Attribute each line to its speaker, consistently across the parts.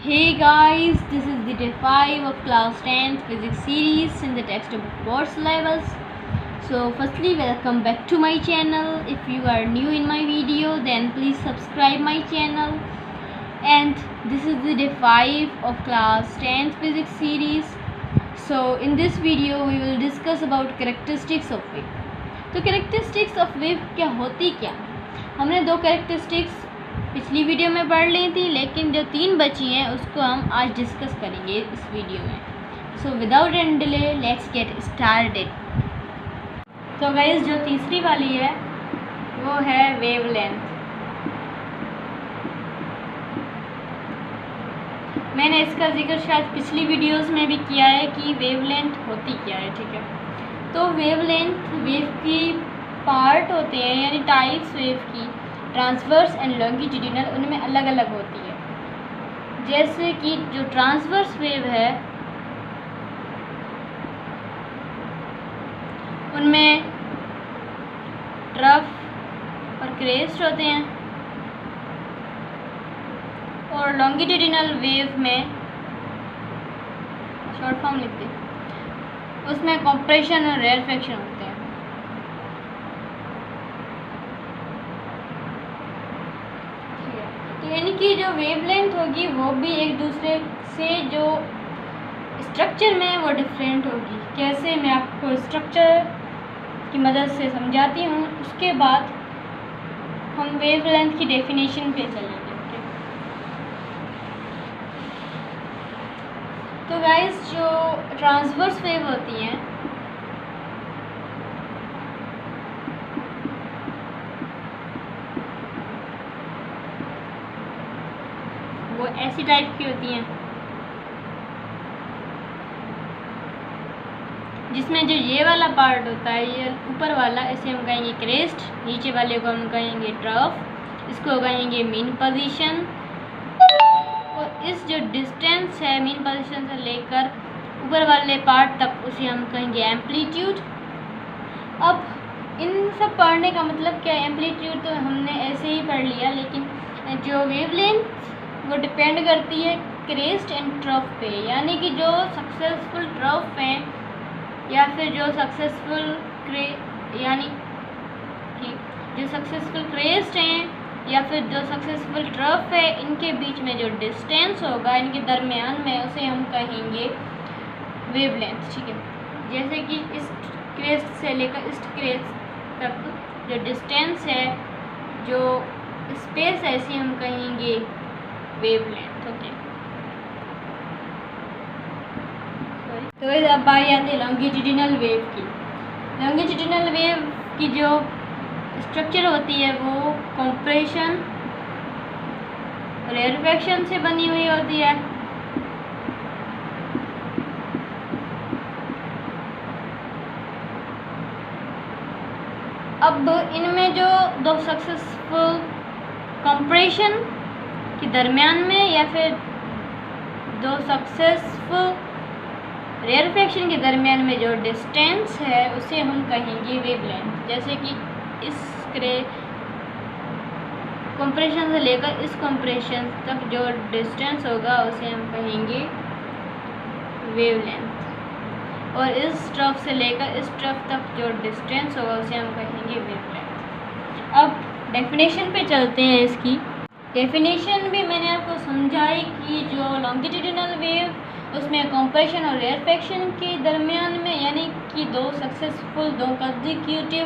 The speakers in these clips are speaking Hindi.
Speaker 1: Hey guys, this is the day 5 of class 10th physics series in the textbook board syllabus. So firstly, welcome back to my channel. If you are new in my video, then please subscribe my channel. And this is the day 5 of class 10th physics series. So in this video, we will discuss about characteristics of wave. तो characteristics of wave क्या होती क्या? हमने दो characteristics पिछली वीडियो में पढ़ ली थी, लेकिन जो 3 बची हैं उसको हम आज डिस्कस करेंगे इस वीडियो में. So without any delay let's get started. तो गाइस, जो तीसरी वाली है वो है वेवलेंथ. मैंने इसका जिक्र शायद पिछली वीडियोस में भी किया है कि वेवलेंथ होती क्या है. ठीक है, तो वेवलेंथ वेव की पार्ट होते हैं, यानी टाइप्स वेव की ट्रांसवर्स एंड लॉन्गिट्यूडिनल, उनमें अलग अलग होती है. जैसे कि जो ट्रांसवर्स वेव है उनमें ट्रफ और क्रेस्ट होते हैं, और लॉन्गिट्यूडिनल वेव में शॉर्ट फॉर्म लिखते हैं, उसमें कंप्रेशन और रेरफेक्शन होते हैं. यानी कि जो वेवलेंथ होगी वो भी एक दूसरे से जो स्ट्रक्चर में वो डिफरेंट होगी. कैसे, मैं आपको स्ट्रक्चर की मदद से समझाती हूँ, उसके बाद हम वेवलेंथ की डेफिनेशन पे चलेंगे. तो गाइस, जो ट्रांसवर्स वेव होती हैं वो ऐसी टाइप की होती हैं जिसमें जो ये वाला पार्ट होता है, ये ऊपर वाला, इसे हम कहेंगे क्रेस्ट, नीचे वाले को हम कहेंगे ट्रफ, इसको कहेंगे मीन पोजीशन, और इस जो डिस्टेंस है मीन पोजीशन से लेकर ऊपर वाले पार्ट तक उसे हम कहेंगे एम्पलीट्यूड. अब इन सब पढ़ने का मतलब क्या है? एम्पलीट्यूड तो हमने ऐसे ही पढ़ लिया, लेकिन जो वेवलेंथ वो डिपेंड करती है क्रेस्ट एंड ट्रफ पे. यानी कि जो सक्सेसफुल ट्रफ हैं या फिर जो सक्सेसफुल यानी कि जो सक्सेसफुल क्रेस्ट हैं या फिर जो सक्सेसफुल ट्रफ है, इनके बीच में जो डिस्टेंस होगा, इनके दरमियान में, उसे हम कहेंगे वेवलेंथ. ठीक है, जैसे कि इस क्रेस्ट से लेकर इस क्रेस्ट तक जो डिस्टेंस है, जो स्पेस है, इसे हम कहेंगे वेवलेंथ. ओके, तो अब बारी आती है लॉन्गिट्यूडिनल वेव की. लॉन्गिट्यूडिनल वेव की जो स्ट्रक्चर होती है वो कंप्रेशन और रेरफेक्शन से बनी हुई होती है. अब इनमें जो दो सक्सेसफुल कंप्रेशन के दरमियान में या फिर दो सक्सेसफुल रेरफेक्शन के दरमियान में जो डिस्टेंस है उसे हम कहेंगे वेवलेंथ. जैसे कि इस कंप्रेशन से लेकर इस कंप्रेशन तक जो डिस्टेंस होगा उसे हम कहेंगे वेवलेंथ, और इस ट्रफ से लेकर इस ट्रफ तक जो डिस्टेंस होगा उसे हम कहेंगे वेवलेंथ. अब डेफिनेशन पे चलते हैं. इसकी डेफिनेशन भी मैंने आपको समझाई कि जो लॉन्गिट्यूडिनल वेव, उसमें कंप्रेशन और रेरफेक्शन के दरमियान में, यानी कि दो सक्सेसफुल, दो कंसेक्यूटिव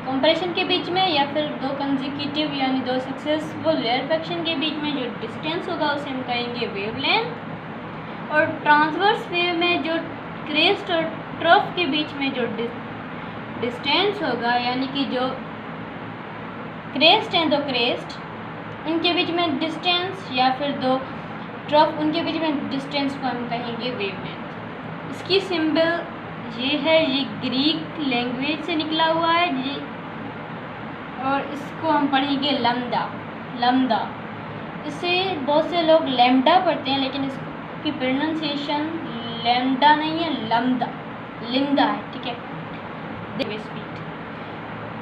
Speaker 1: कंप्रेशन के बीच में या फिर दो कंसेक्यूटिव यानी दो सक्सेसफुल रेरफेक्शन के बीच में जो डिस्टेंस होगा उसे हम कहेंगे वेवलेंथ. और ट्रांसवर्स वेव में जो क्रेस्ट और ट्रफ के बीच में जो डिस्टेंस होगा, यानी कि जो क्रेस्ट हैं, दो क्रेस्ट, उनके बीच में डिस्टेंस, या फिर दो ट्रफ, उनके बीच में डिस्टेंस को हम कहेंगे वेवलेंथ. इसकी सिंबल ये है, ये ग्रीक लैंग्वेज से निकला हुआ है ये, और इसको हम पढ़ेंगे लम्दा. लम्दा, इसे बहुत से लोग लैम्डा पढ़ते हैं, लेकिन इसकी प्रोनाउंसिएशन लैम्डा नहीं है, लम्दा, लिम्दा है. ठीक है. वेव स्पीड,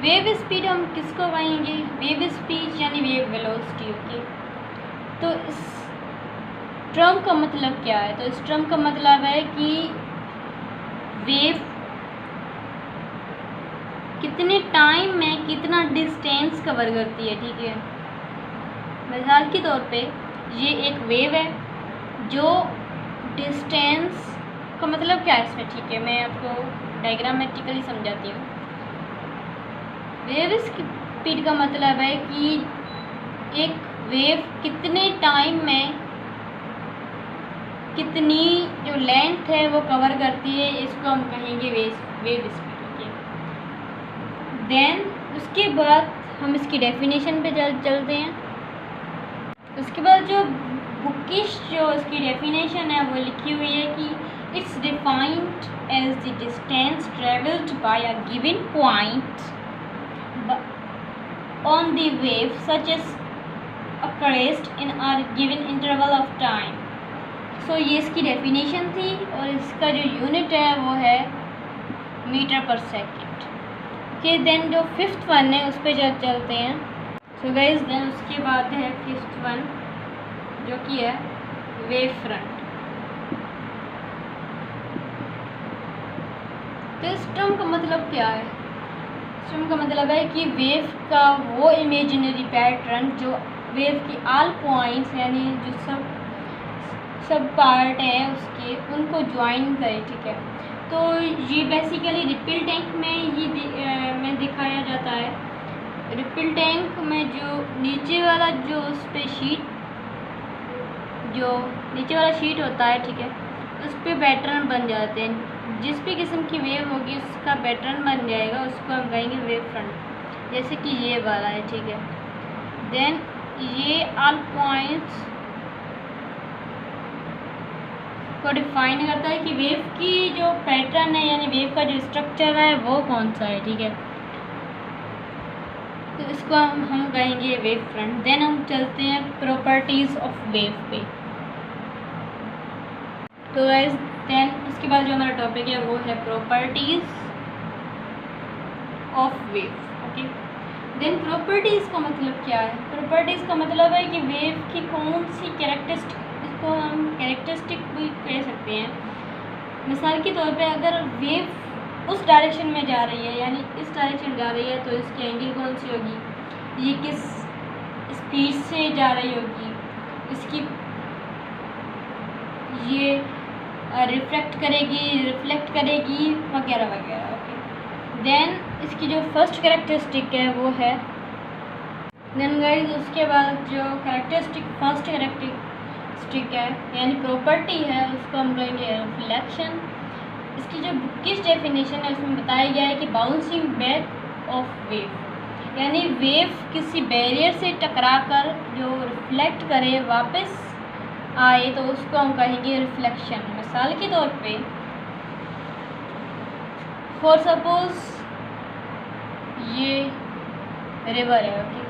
Speaker 1: वेव स्पीड हम किसको कहेंगे? वेव स्पीड यानी वेव वेलोसिटी. ओके, तो इस टर्म का मतलब क्या है? तो इस टर्म का मतलब है कि वेव कितने टाइम में कितना डिस्टेंस कवर करती है, ठीक है। मिसाल के तौर पे ये एक वेव है जो डिस्टेंस का मतलब क्या है इसमें, ठीक है, मैं आपको डायग्रामेटिकली समझाती हूँ। वेव स्पीड का मतलब है कि एक वेव कितने टाइम में कितनी जो लेंथ है वो कवर करती है, इसको हम कहेंगे वेव स्पीड, ठीक है। देन उसके बाद हम इसकी डेफिनेशन पे चलते हैं। उसके बाद जो बुकिश जो इसकी डेफिनेशन है वो लिखी हुई है कि it's defined as the distance travelled by a given point on the wave such as a crest in a given interval of time. So ये इसकी डेफिनेशन थी और इसका जो यूनिट है वो है मीटर पर सेकेंड। ओके, देन जो फिफ्थ वन है उस पर चलते हैं। सो गाइस, देन उसके बाद है फिफ्थ वन जो कि है वेव फ्रंट। तो इस टर्म का मतलब क्या है? इस टर्म का मतलब है कि वेव का वो इमेजिनरी पैटर्न जो वेव की ऑल पॉइंट्स यानी जो सब पार्ट हैं उसके उनको ज्वाइन करे, ठीक है। तो ये बेसिकली रिपल टैंक में ही में दिखाया जाता है। रिपल टैंक में जो नीचे वाला जो उस पर जो नीचे वाला शीट होता है, ठीक है, उस पर पैटर्न बन जाते हैं। जिस भी किस्म की वेव होगी उसका पैटर्न बन जाएगा, उसको हम कहेंगे वेव फ्रंट। जैसे कि ये वाला है, ठीक है। देन ये ऑल पॉइंट्स को डिफाइन करता है कि वेव की जो पैटर्न है यानी वेव का जो स्ट्रक्चर है वो कौन सा है, ठीक है। तो इसको हम कहेंगे वेव फ्रंट। देन हम चलते हैं प्रॉपर्टीज़ ऑफ वेव पे। तो गाइस, देन उसके बाद जो हमारा टॉपिक है वो है properties of wave. Okay, then properties का मतलब क्या है? प्रॉपर्टीज़ का मतलब है कि वेव की कौन सी कैरेक्टरिस्टिक, इसको हम कैरेक्टरिस्टिक भी कह सकते हैं। मिसाल के तौर पे अगर वेव उस डायरेक्शन में जा रही है यानी इस डायरेक्शन जा रही है तो इसकी एंगल कौन सी होगी, ये किस स्पीड से जा रही होगी, इसकी ये रिफ्लेक्ट करेगी वगैरह वगैरह। ओके, देन इसकी जो फर्स्ट कैरेक्टरिस्टिक है वो है, देन गाइस उसके बाद जो फर्स्ट कैरेक्टरिस्टिक है यानी प्रॉपर्टी है उसको हम कहेंगे रिफ्लेक्शन। इसकी जो बुकिश डेफिनेशन है उसमें बताया गया है कि बाउंसिंग बैक ऑफ वेव यानी वेव किसी बैरियर से टकराकर जो रिफ्लेक्ट करे वापस आए तो उसको हम कहेंगे रिफ्लेक्शन। मिसाल के तौर पे फॉर सपोज ये रिवर है, ओके,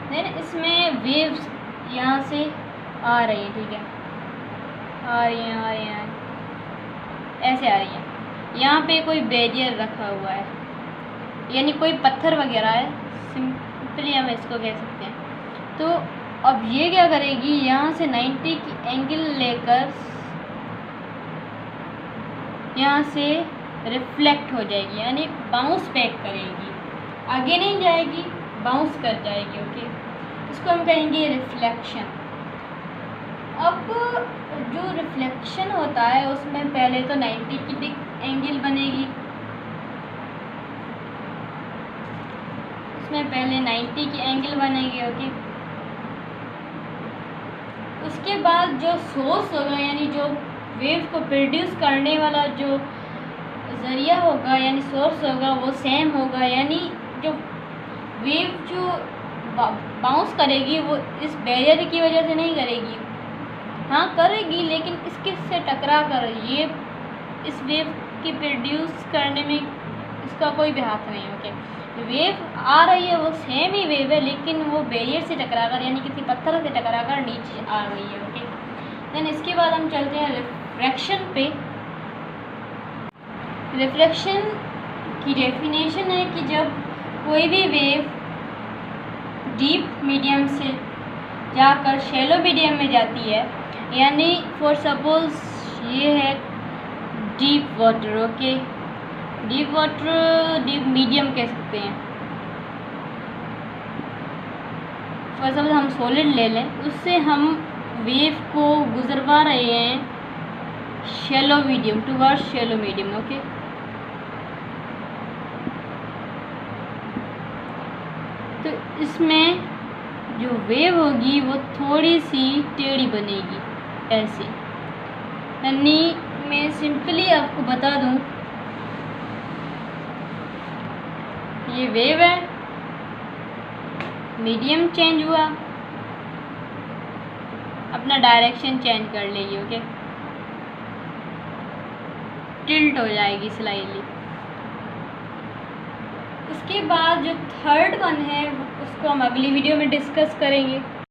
Speaker 1: देन इसमें वेव्स यहाँ से आ रही है, ठीक है, आ रही हैं ऐसे आ रही हैं। यहाँ पे कोई बैरियर रखा हुआ है यानी कोई पत्थर वगैरह है, सिंपली हम इसको कह सकते हैं। तो अब ये क्या करेगी, यहाँ से 90 की एंगल लेकर यहाँ से रिफ्लेक्ट हो जाएगी यानी बाउंस बैक करेगी, आगे नहीं जाएगी, बाउंस कर जाएगी। ओके, इसको हम कहेंगे रिफ्लेक्शन। अब जो रिफ्लेक्शन होता है उसमें पहले तो 90 की एंगल बनेगी, उसमें पहले 90 की एंगल बनेगी। ओके, उसके बाद जो सोर्स होगा यानी जो वेव को प्रोड्यूस करने वाला जो ज़रिया होगा यानी सोर्स होगा वो सेम होगा, यानी जो वेव जो बाउंस करेगी वो इस बैरियर की वजह से नहीं करेगी, हाँ करेगी लेकिन इसके से टकरा कर, ये इस वेव की प्रोड्यूस करने में इसका कोई भी हाथ नहीं। ओके, वेव आ रही है वो सेम ही वेव है लेकिन वो बैरियर से टकराकर यानी किसी पत्थर से टकराकर नीचे आ गई है। ओके, देन इसके बाद हम चलते हैं रिफ्रैक्शन पे। रिफ्रैक्शन की डेफिनेशन है कि जब कोई भी वेव डीप मीडियम से जाकर शैलो मीडियम में जाती है यानी फॉर सपोज ये है deep water, okay, deep water deep medium कह सकते हैं। फॉर सपोज हम सॉलिड ले लें, उससे हम वेव को गुजरवा रहे हैं shallow medium towards shallow medium, okay. तो इसमें जो वेव होगी वो थोड़ी सी टेढ़ी बनेगी ऐसे, यानी मैं सिंपली आपको बता दूं, ये वेव है, मीडियम चेंज हुआ, अपना डायरेक्शन चेंज कर लेगी, ओके, टिल्ट हो जाएगी स्लाइडली। उसके बाद जो थर्ड वन है उसको हम अगली वीडियो में डिस्कस करेंगे।